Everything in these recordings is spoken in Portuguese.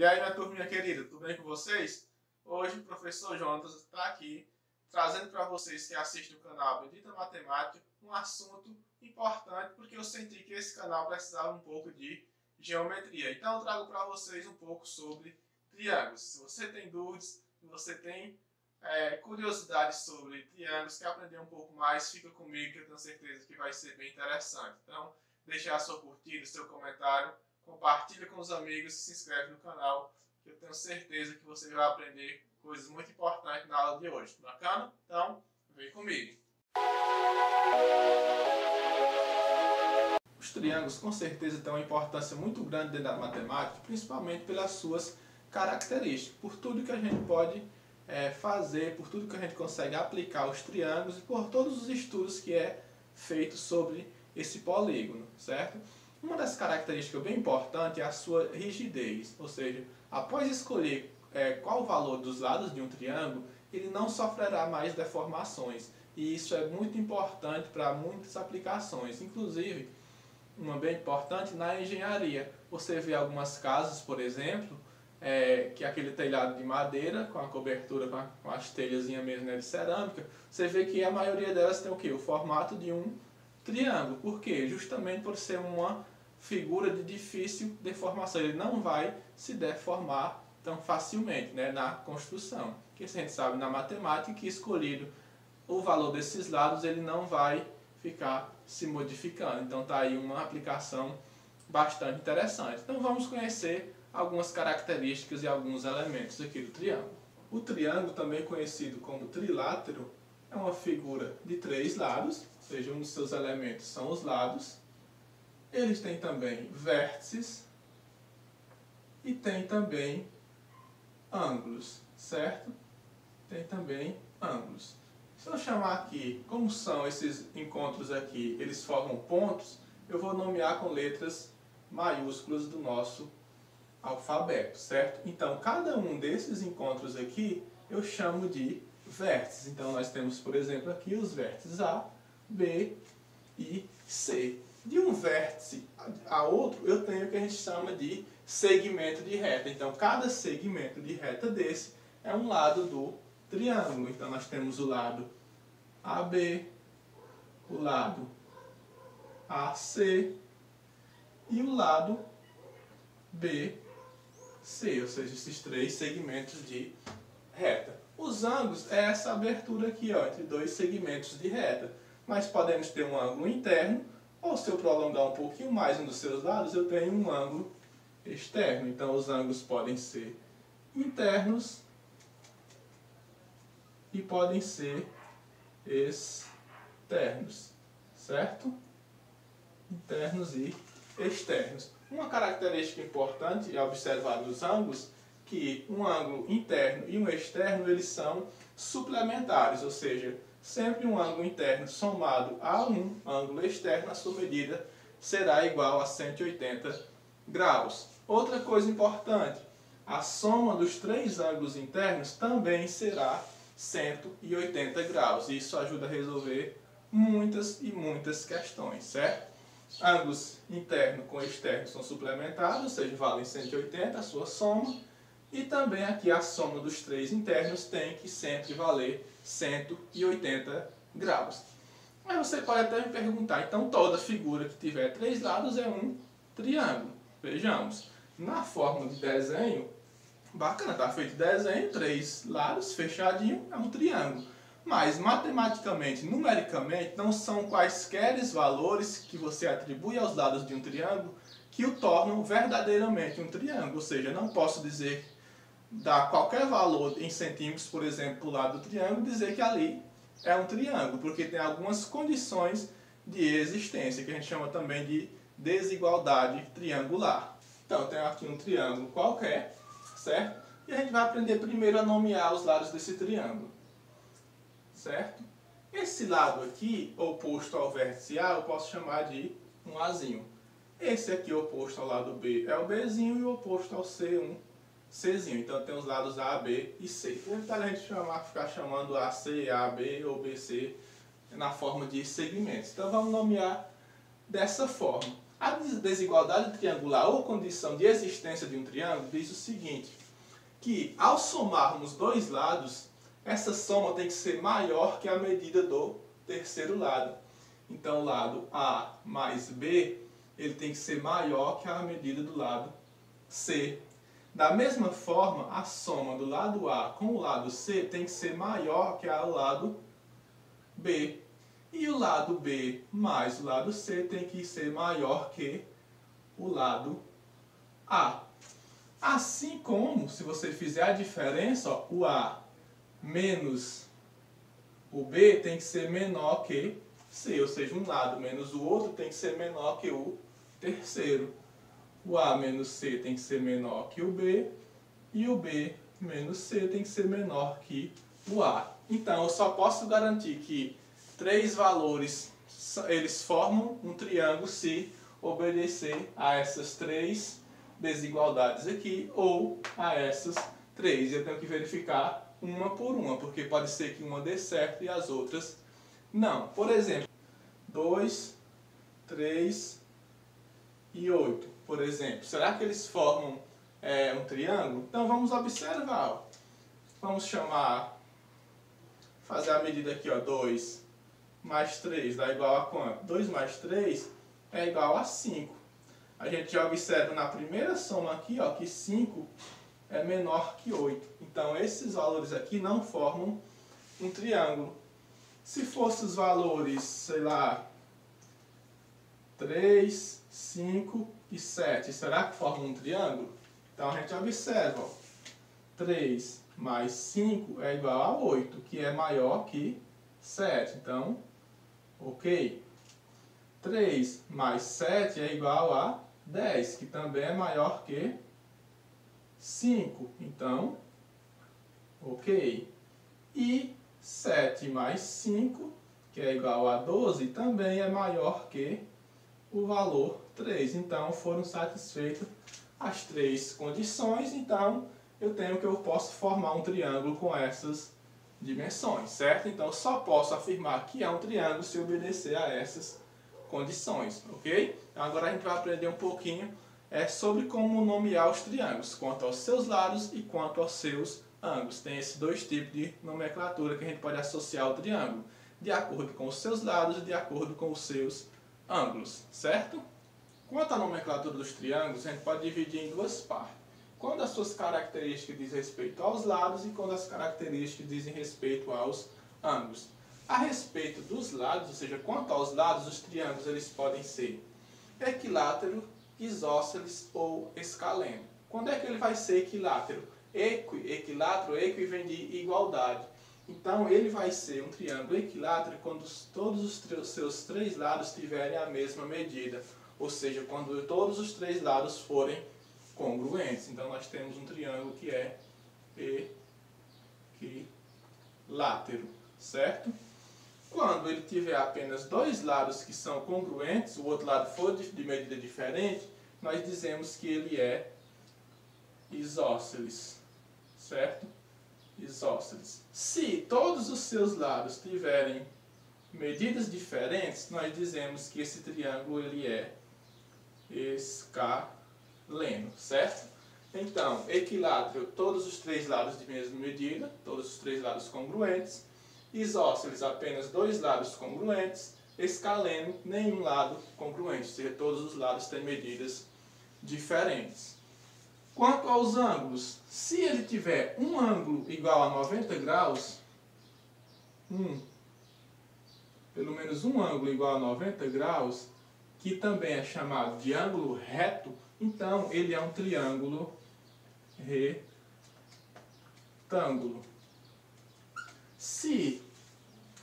E aí, minha turminha querida, tudo bem com vocês? Hoje o professor Jonas está aqui trazendo para vocês que assistem o canal Bendita Matemática um assunto importante, porque eu senti que esse canal precisava um pouco de geometria. Então eu trago para vocês um pouco sobre triângulos. Se você tem dúvidas, se você tem curiosidade sobre triângulos, quer aprender um pouco mais, fica comigo que eu tenho certeza que vai ser bem interessante. Então, deixar a sua curtida, seu comentário, compartilha com os amigos e se inscreve no canal, que eu tenho certeza que você vai aprender coisas muito importantes na aula de hoje. Bacana? Então, vem comigo. Os triângulos com certeza têm uma importância muito grande dentro da matemática, principalmente pelas suas características, por tudo que a gente pode fazer, por tudo que a gente consegue aplicar aos triângulos e por todos os estudos que é feito sobre esse polígono, certo? Uma das características bem importantes é a sua rigidez, ou seja, após escolher qual o valor dos lados de um triângulo, ele não sofrerá mais deformações. E isso é muito importante para muitas aplicações, inclusive uma bem importante na engenharia. Você vê algumas casas, por exemplo, que é aquele telhado de madeira com a cobertura, com as telhazinhas mesmo, né, de cerâmica, você vê que a maioria delas tem o quê? O formato de um triângulo. Por quê? Justamente por ser uma figura de difícil deformação. Ele não vai se deformar tão facilmente, né, na construção. Porque a gente sabe na matemática que escolhido o valor desses lados, ele não vai ficar se modificando. Então está aí uma aplicação bastante interessante. Então vamos conhecer algumas características e alguns elementos aqui do triângulo. O triângulo, também conhecido como trilátero, é uma figura de 3 lados, ou seja, um dos seus elementos são os lados. Eles têm também vértices e tem também ângulos, certo? Tem também ângulos. Se eu chamar aqui, como são esses encontros aqui, eles formam pontos, eu vou nomear com letras maiúsculas do nosso alfabeto, certo? Então, cada um desses encontros aqui, eu chamo de vértices. Então, nós temos, por exemplo, aqui os vértices A, B e C. De um vértice a outro, eu tenho o que a gente chama de segmento de reta. Então, cada segmento de reta desse é um lado do triângulo. Então, nós temos o lado AB, o lado AC e o lado BC, ou seja, esses 3 segmentos de reta. Os ângulos é essa abertura aqui, ó, entre 2 segmentos de reta. Mas podemos ter um ângulo interno, ou se eu prolongar um pouquinho mais um dos seus lados, eu tenho um ângulo externo. Então, os ângulos podem ser internos e podem ser externos, certo? Internos e externos. Uma característica importante é observar nos ângulos que um ângulo interno e um externo eles são suplementares, ou seja, sempre um ângulo interno somado a um ângulo externo, a sua medida será igual a 180 graus. Outra coisa importante, a soma dos 3 ângulos internos também será 180 graus. Isso ajuda a resolver muitas e muitas questões, certo? Ângulos interno com externo são suplementados, ou seja, valem 180 a sua soma. E também aqui a soma dos 3 internos tem que sempre valer 180 graus. Mas você pode até me perguntar, então toda figura que tiver 3 lados é um triângulo. Vejamos, na forma de desenho, bacana, está feito desenho, 3 lados, fechadinho, é um triângulo. Mas matematicamente, numericamente, não são quaisquer valores que você atribui aos lados de um triângulo que o tornam verdadeiramente um triângulo. Ou seja, não posso dizer, dar qualquer valor em centímetros, por exemplo, para o lado do triângulo, dizer que ali é um triângulo, porque tem algumas condições de existência, que a gente chama também de desigualdade triangular. Então, eu tenho aqui um triângulo qualquer, certo? E a gente vai aprender primeiro a nomear os lados desse triângulo, certo? Esse lado aqui, oposto ao vértice A, eu posso chamar de um Azinho. Esse aqui, oposto ao lado B, é o Bzinho, e o oposto ao C, um Czinho. Então tem os lados A, B e C. Então a gente ficar chamando AC, AB ou BC na forma de segmentos. Então vamos nomear dessa forma. A desigualdade triangular ou condição de existência de um triângulo diz o seguinte, que ao somarmos dois lados, essa soma tem que ser maior que a medida do terceiro lado. Então, o lado A mais B, ele tem que ser maior que a medida do lado C. Da mesma forma, a soma do lado A com o lado C tem que ser maior que o lado B. E o lado B mais o lado C tem que ser maior que o lado A. Assim como, se você fizer a diferença, ó, o A menos o B tem que ser menor que C, ou seja, um lado menos o outro tem que ser menor que o terceiro. O A menos C tem que ser menor que o B, e o B menos C tem que ser menor que o A. Então, eu só posso garantir que três valores, eles formam um triângulo se obedecer a essas três desigualdades aqui, ou a essas três. Eu tenho que verificar uma por uma, porque pode ser que uma dê certo e as outras não. Por exemplo, 2, 3 e 8, por exemplo. Será que eles formam um triângulo? Então vamos observar. Ó. Vamos fazer a medida aqui, ó, 2 mais 3 dá igual a quanto? 2 mais 3 é igual a 5. A gente já observa na primeira soma aqui, ó, que 5 é menor que 8. Então esses valores aqui não formam um triângulo. Se fossem os valores, sei lá, 3, 5 e 7, será que formam um triângulo? Então a gente observa, ó, 3 mais 5 é igual a 8, que é maior que 7. Então, ok. 3 mais 7 é igual a 10, que também é maior que 5. Então, ok. E 7 mais 5, que é igual a 12, também é maior que o valor 3. Então, foram satisfeitas as três condições. Então, eu posso formar um triângulo com essas dimensões, certo? Então, eu só posso afirmar que é um triângulo se obedecer a essas condições, ok? Então, agora a gente vai aprender um pouquinho sobre como nomear os triângulos, quanto aos seus lados e quanto aos seus ângulos. Tem esses dois tipos de nomenclatura que a gente pode associar ao triângulo, de acordo com os seus lados e de acordo com os seus ângulos, certo? Quanto à nomenclatura dos triângulos, a gente pode dividir em duas partes. Quando as suas características dizem respeito aos lados e quando as características dizem respeito aos ângulos. A respeito dos lados, ou seja, quanto aos lados, os triângulos eles podem ser equilátero, isósceles ou escaleno. Quando é que ele vai ser equilátero? Equilátero, equi vem de igualdade. Então, ele vai ser um triângulo equilátero quando todos os seus três lados tiverem a mesma medida. Ou seja, quando todos os três lados forem congruentes. Então, nós temos um triângulo que é equilátero, certo? Quando ele tiver apenas dois lados que são congruentes, o outro lado for de medida diferente, nós dizemos que ele é isósceles, certo? Isósceles. Se todos os seus lados tiverem medidas diferentes, nós dizemos que esse triângulo ele é escaleno, certo? Então, equilátero, todos os três lados de mesma medida, todos os três lados congruentes. Isósceles, apenas dois lados congruentes. Escaleno, nenhum lado congruente, ou seja, todos os lados têm medidas diferentes. Quanto aos ângulos, se ele tiver um ângulo igual a 90 graus, pelo menos um ângulo igual a 90 graus, que também é chamado de ângulo reto, então ele é um triângulo retângulo. Se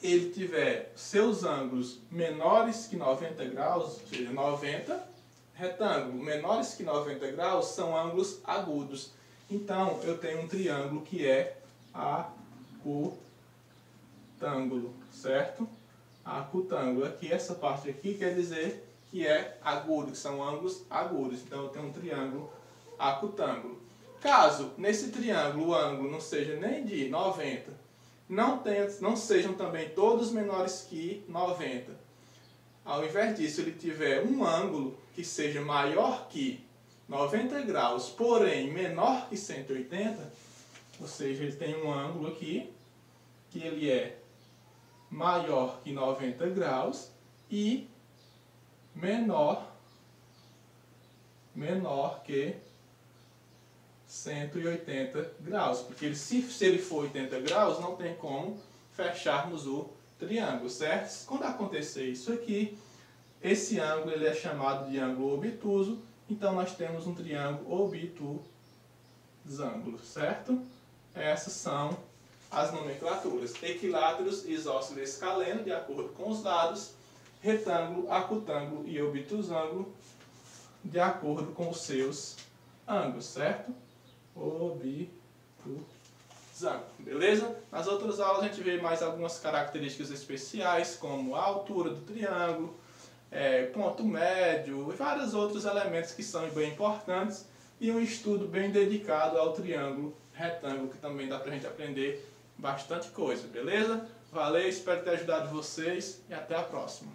ele tiver seus ângulos menores que 90 graus, ou seja, 90, retângulo, menores que 90 graus são ângulos agudos. Então, eu tenho um triângulo que é acutângulo, certo? Acutângulo. Aqui, essa parte aqui quer dizer que é agudo, que são ângulos agudos. Então, eu tenho um triângulo acutângulo. Caso, nesse triângulo, o ângulo não seja nem de 90, não sejam também todos menores que 90, ao invés disso ele tiver um ângulo que seja maior que 90 graus, porém menor que 180, ou seja, ele tem um ângulo aqui que ele é maior que 90 graus e menor que 180 graus, porque se ele for 80 graus, não tem como fecharmos o triângulo, certo? Quando acontecer isso aqui, esse ângulo ele é chamado de ângulo obtuso, então nós temos um triângulo obtusângulo, certo? Essas são as nomenclaturas: equiláteros, isósceles, escaleno, de acordo com os lados, retângulo, acutângulo e obtusângulo, de acordo com os seus ângulos, certo? Obtusângulo, beleza? Nas outras aulas a gente vê mais algumas características especiais, como a altura do triângulo, ponto médio e vários outros elementos que são bem importantes, e um estudo bem dedicado ao triângulo retângulo, que também dá pra gente aprender bastante coisa, beleza? Valeu, espero ter ajudado vocês e até a próxima.